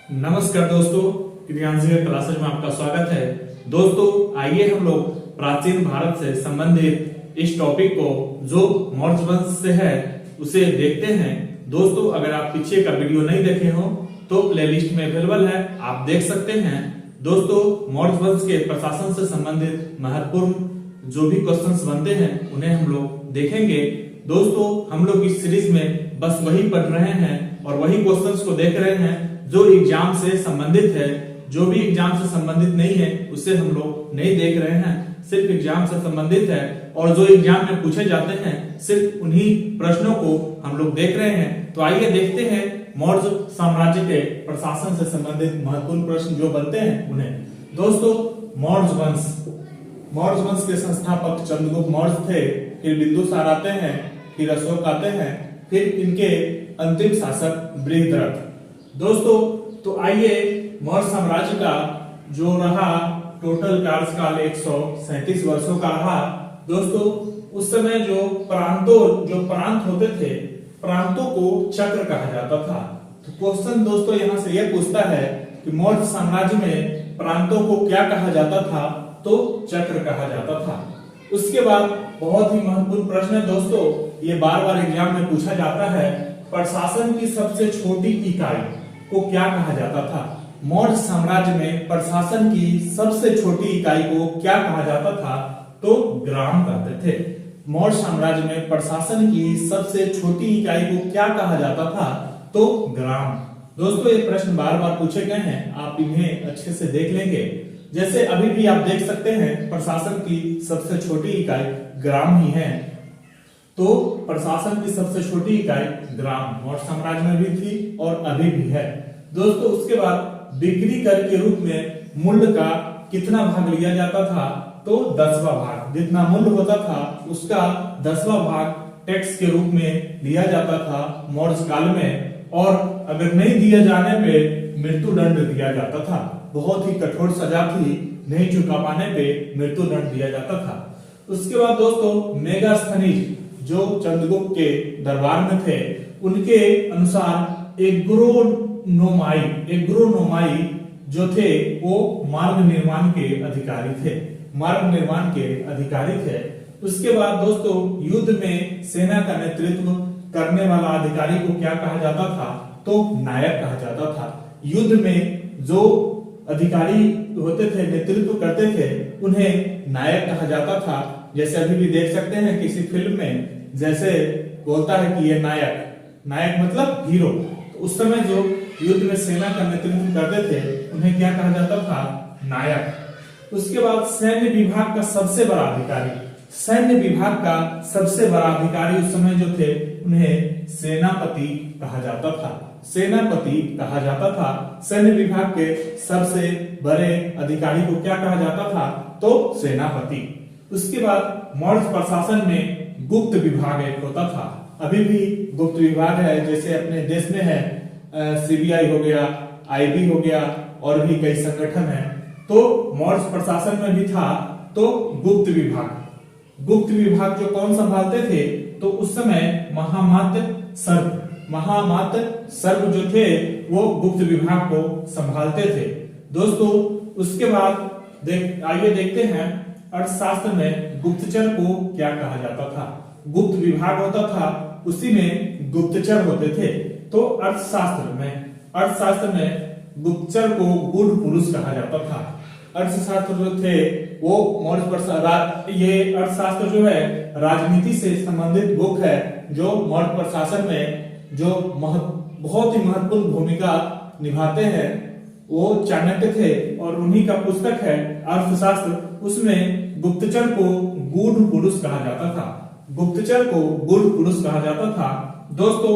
नमस्कार दोस्तों, क्रियांशी के क्लासेज में आपका स्वागत है। दोस्तों आइए हम लोग प्राचीन भारत से संबंधित इस टॉपिक को जो मौर्य वंश से है उसे देखते हैं। दोस्तों अगर आप पीछे का वीडियो नहीं देखे हो तो प्लेलिस्ट में अवेलेबल है, आप देख सकते हैं। दोस्तों मौर्य वंश के प्रशासन से संबंधित महत्वपूर्ण जो भी क्वेश्चंस बनते हैं उन्हें हम लोग देखेंगे। दोस्तों हम लोग इस सीरीज में बस वही पढ़ रहे हैं और वही क्वेश्चंस को देख रहे हैं जो एग्जाम से संबंधित है। जो भी एग्जाम से संबंधित नहीं है उसे हम लोग नहीं देख रहे हैं, सिर्फ एग्जाम से संबंधित है और जो एग्जाम में पूछे जाते हैं सिर्फ उन्हीं प्रश्नों को हम लोग देख रहे हैं। तो आइए देखते हैं मौर्य साम्राज्य के प्रशासन से संबंधित महत्वपूर्ण प्रश्न जो बनते हैं उन्हें। दोस्तों मौर्य वंश के संस्थापक चंद्रगुप्त मौर्य थे, फिर बिंदुसार आते हैं, फिर अशोक आते हैं, फिर इनके अंतिम शासक बृहद्रथ। दोस्तों तो आइए मौर्य साम्राज्य का जो रहा टोटल कार्यकाल 137 वर्षों का रहा। दोस्तों उस समय जो प्रांत होते थे, प्रांतों को चक्र कहा जाता था। तो क्वेश्चन दोस्तों यहाँ से यह पूछता है कि मौर्य साम्राज्य में प्रांतों को क्या कहा जाता था, तो चक्र कहा जाता था। उसके बाद बहुत ही महत्वपूर्ण प्रश्न है दोस्तों, ये बार बार एग्जाम में पूछा जाता है, प्रशासन की सबसे छोटी इकाई को क्या कहा जाता था। मौर्य साम्राज्य में प्रशासन की सबसे छोटी इकाई को क्या कहा जाता था, तो ग्राम कहते थे। मौर्य साम्राज्य में प्रशासन की सबसे छोटी इकाई को क्या कहा जाता था, तो ग्राम। दोस्तों ये प्रश्न बार बार पूछे गए हैं, आप इन्हें अच्छे से देख लेंगे। जैसे अभी भी आप देख सकते हैं प्रशासन की सबसे छोटी इकाई ग्राम ही है, तो प्रशासन की सबसे छोटी इकाई ग्राम मौर्य साम्राज्य में भी थी और अभी भी है। दोस्तों उसके बाद बिक्री कर के रूप में मूल्य का कितना भाग लिया जाता था, तो 10वां भाग। जितना मूल्य होता था उसका 10वां भाग टैक्स के रूप में लिया जाता था मौर्य काल में, और अगर नहीं दिया जाने पे मृत्यु दंड दिया जाता था। बहुत ही कठोर सजा थी, नहीं चुका पाने पे मृत्यु दंड दिया जाता था। उसके बाद दोस्तों मेगास्थनीज जो चंद्रगुप्त के दरबार में थे, उनके अनुसार एग्रोनोमाई जो थे वो मार्ग निर्माण के अधिकारी थे। उसके बाद दोस्तों युद्ध में सेना का नेतृत्व करने वाला अधिकारी को क्या कहा जाता था, तो नायक कहा जाता था। युद्ध में जो अधिकारी होते थे, नेतृत्व करते थे, उन्हें नायक कहा जाता था। जैसे अभी भी देख सकते हैं किसी फिल्म में जैसे बोलता है कि ये नायक मतलब हीरो। तो उस समय जो युद्ध में सेना का नेतृत्व करते थे उन्हें क्या कहा जाता था, नायक। उसके बाद सैन्य विभाग का सबसे बड़ा अधिकारी उस समय जो थे उन्हें सेनापति कहा जाता था। सैन्य विभाग के सबसे बड़े अधिकारी को क्या कहा जाता था, तो सेनापति। उसके बाद मौर्य प्रशासन में गुप्त विभाग एक होता था, अभी भी गुप्त विभाग है। जैसे अपने देश में है सीबीआई हो गया, आईबी हो गया और भी कई संगठन हैं, तो मौर्य प्रशासन में भी था तो गुप्त विभाग जो कौन संभालते थे, तो उस समय महामात्र सर्व जो थे वो गुप्त विभाग को संभालते थे। दोस्तों उसके बाद आइए देखते हैं अर्थशास्त्र में गुप्तचर को क्या कहा जाता था। गुप्त विभाग होता था, उसी में गुप्तचर होते थे। तो अर्थशास्त्र में गुप्तचर को गूढ़ पुरुष कहा जाता था। अर्थशास्त्र जो थे वो ये अर्थशास्त्र जो है राजनीति से संबंधित बुक है, जो मौर्य प्रशासन में जो बहुत ही महत्वपूर्ण भूमिका निभाते हैं वो चाणक्य थे और उन्हीं का पुस्तक है अर्थशास्त्र। उसमें गुप्तचर को गूढ़ पुरुष कहा जाता था। दोस्तों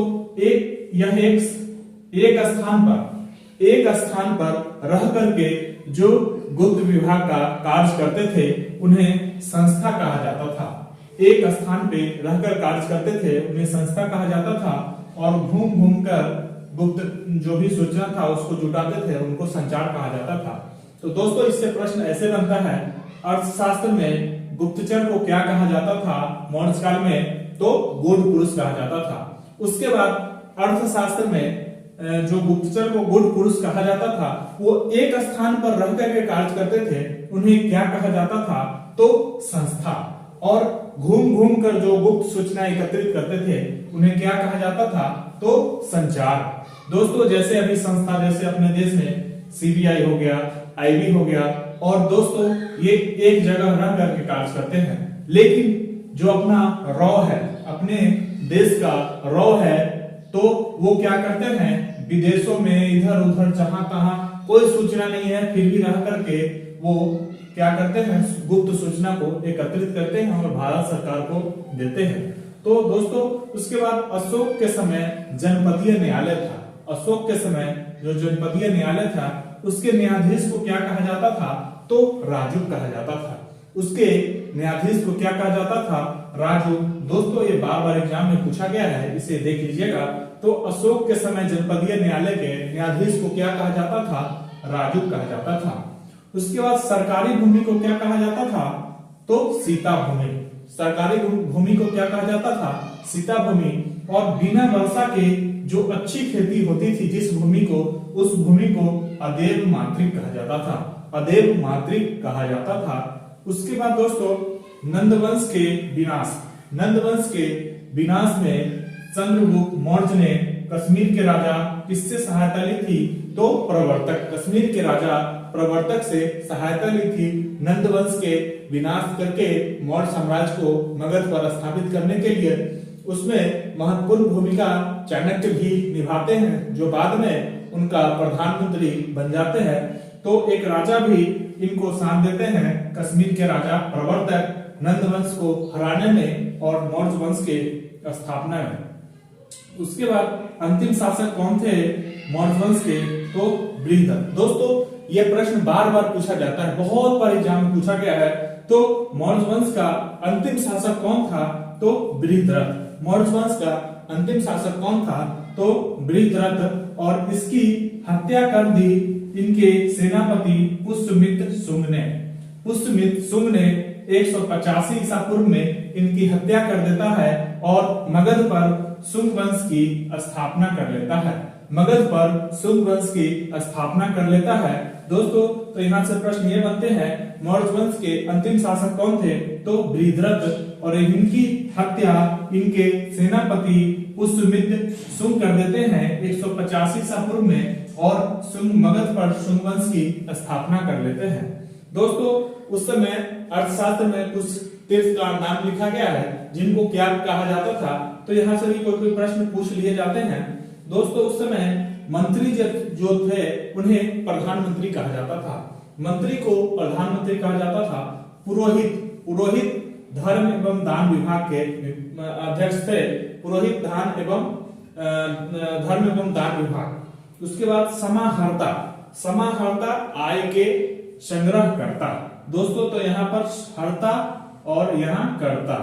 एक स्थान पर रह करके जो गुप्त विभाग का कार्य करते थे उन्हें संस्था कहा जाता था। एक स्थान पे रहकर कार्य करते थे उन्हें संस्था कहा जाता था, और घूम कर गुप्त जो भी सूचना था उसको जुटाते थे उनको संचार कहा जाता था। तो दोस्तों इससे प्रश्न ऐसे बनता है, अर्थशास्त्र में गुप्तचर को क्या कहा जाता था मौर्य काल में, तो गूढ़ पुरुष कहा जाता था। उसके बाद अर्थशास्त्र में जो गुप्तचर को गुड़ पुरुष कहा जाता था, वो एक स्थान पर रह करके कार्य करते थे, उन्हें क्या कहा जाता था? तो संस्था। और घूम घूम कर जो गुप्त सूचना एकत्रित करते थे, उन्हें क्या कहा जाता था? तो संचार। दोस्तों जैसे अभी संस्था, जैसे अपने देश में सीबीआई हो गया, आईबी हो गया, और दोस्तों ये एक जगह रह करके कार्य करते हैं, लेकिन जो अपना रॉ है, अपने देश का रॉ है, तो वो क्या करते हैं? विदेशों में इधर उधर जहां तहां कोई सूचना नहीं है, फिर भी रह करके वो क्या करते हैं? गुप्त सूचना को एकत्रित करते हैं और भारत सरकार को देते हैं। तो दोस्तों उसके बाद अशोक के समय जनपदीय न्यायालय था। अशोक के समय जो जनपदीय न्यायालय था, उसके न्यायाधीश को क्या कहा जाता था? तो राजुक कहा जाता था। उसके न्यायाधीश को क्या कहा जाता था? राजुक। दोस्तों ये बार बार एग्जाम में पूछा गया है, इसे देख लीजिएगा। तो अशोक के समय जनपदीय न्यायालय के न्यायाधीश को क्या कहा जाता था? राजुक कहा जाता था। उसके बाद सरकारी भूमि को क्या कहा जाता था? तो सीता भूमि। सरकारी भूमि को क्या कहा जाता था? सीता भूमि। और बिना वर्षा के जो अच्छी खेती होती थी जिस भूमि को, उस भूमि को अदेव मातृक कहा जाता था। अदेव मातृक कहा जाता था। उसके बाद दोस्तों नंदवंश के विनाश। नंदवंश के विनाश में चंद्रगुप्त मौर्य ने कश्मीर के राजा किससे सहायता ली थी? तो प्रवर्तक। कश्मीर के राजा प्रवर्तक से सहायता ली थी नंदवंश के विनाश करके मौर्य साम्राज्य को मगध पर स्थापित करने के लिए। उसमें महत्वपूर्ण भूमिका चाणक्य भी निभाते हैं, जो बाद में उनका प्रधानमंत्री बन जाते हैं। तो एक राजा भी इनको साथ देते हैं, कश्मीर के राजा प्रवर्तक, नंदवंश को हराने में और मौर्य वंश के स्थापना में। उसके बाद अंतिम शासक कौन थे मौर्य वंश के? तो बृहद्रथ। दोस्तों ये प्रश्न बार बार पूछा जाता है, बहुत बार एग्जाम में पूछा गया है। तो मौर्य वंश का अंतिम शासक कौन था? तो बृहद्रथ। मौर्य वंश का अंतिम शासक कौन था? तो बृहद्रथ। और इसकी हत्या कर दी इनके सेनापति पुष्यमित्र शुंग ने। पुष्यमित्र शुंग ने 185 ईसा पूर्व में इनकी हत्या कर देता है और मगध पर शुंग वंश की स्थापना कर लेता है। मगध पर शुंग वंश की स्थापना कर लेता है। दोस्तों तो यहाँ से प्रश्न ये बनते हैं, मौर्य वंश के अंतिम शासक कौन थे? तो बृहद्रथ। और इनकी हत्या इनके सेनापति पुष्यमित्र शुंग कर देते हैं 185 ईसा पूर्व में, और शुंग मगध पर शुंग वंश की स्थापना कर लेते हैं। दोस्तों उस समय अर्थशास्त्र में कुछ तीर्थ का नाम लिखा गया है जिनको क्या कहा जाता था, तो यहाँ से भी कोई प्रश्न पूछ लिए जाते हैं। दोस्तों उस समय मंत्री जो थे उन्हें प्रधानमंत्री कहा जाता था। मंत्री को प्रधानमंत्री कहा जाता था। पुरोहित धर्म एवं दान विभाग के अध्यक्ष थे। पुरोहित धर्म एवं दान विभाग। उसके बाद समाहर्ता आय के संग्रह करता। दोस्तों तो यहाँ पर हर्ता और यहाँ करता,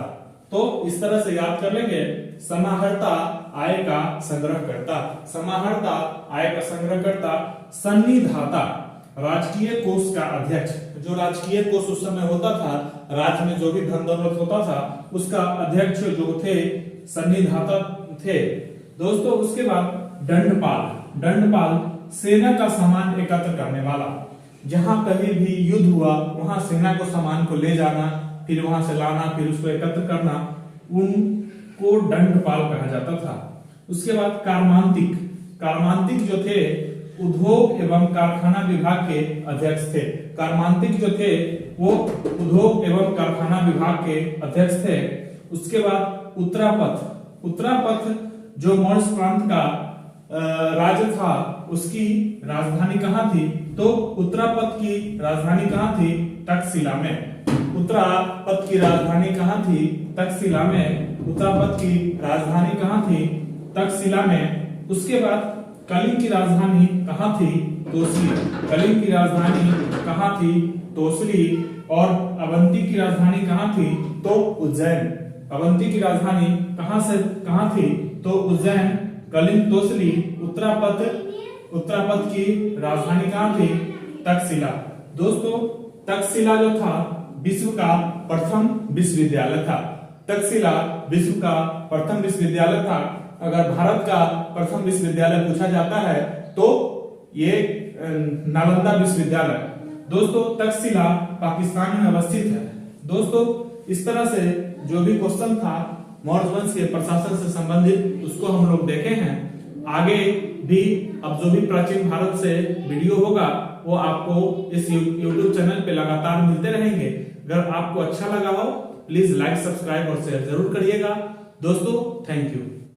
तो इस तरह से याद कर लेंगे। समाहर्ता आय का संग्रह करता। समाहर्ता आय का संग्रह करता। सन्निधाता राजकीय कोष का अध्यक्ष। जो राजकीय कोष उस समय होता था, राज्य में जो भी धन दौलत होता था, उसका अध्यक्ष जो थे सन्निधाता थे। दोस्तों उसके बाद दंडपाल सेना का सामान एकत्र करने वाला। जहां कहीं भी युद्ध हुआ वहां सेना को सामान को ले जाना, फिर वहां से लाना, फिर उसको एकत्र करना, उनको दंडपाल कहा जाता था। उसके बाद कारमांतिक जो थे उद्योग एवं कारखाना विभाग के अध्यक्ष थे। कारमांतिक जो थे वो उद्योग एवं कारखाना विभाग के अध्यक्ष थे। उसके बाद उत्तरापथ जो मौर्य प्रांत का राज्य था, उसकी राजधानी कहाँ थी? तो उत्तरापथ की राजधानी कहाँ थी? तक्षशिला में। उत्तरापथ की राजधानी कहाँ थी? तक्षशिला में। उत्तरापथ की राजधानी कहाँ थी? तक्षशिला में। उसके बाद कलिंग की राजधानी कहाँ थी? तोसली। कलिंग की राजधानी कहाँ थी? तोसली। और अवंती की राजधानी कहाँ थी? तो उज्जैन। अवंती की राजधानी कहाँ थी? तो उज्जैन। कलिंग, तोसली। उत्तरापथ की राजधानी कहाँ थी? तक्षशिला। दोस्तों तक्षशिला जो था विश्व का प्रथम विश्वविद्यालय था। तक्षशिला विश्व का प्रथम विश्वविद्यालय था। अगर भारत का प्रथम विश्वविद्यालय पूछा जाता है तो ये नालंदा विश्वविद्यालय। दोस्तों तक्षशिला पाकिस्तान में अवस्थित है। दोस्तों इस तरह से जो भी क्वेश्चन था मौर्य वंश के प्रशासन से संबंधित उसको हम लोग देखे हैं। आगे भी अब जो भी प्राचीन भारत से वीडियो होगा वो आपको इस YouTube चैनल पे लगातार मिलते रहेंगे। अगर आपको अच्छा लगा हो प्लीज लाइक, सब्सक्राइब और शेयर जरूर करिएगा। दोस्तों थैंक यू।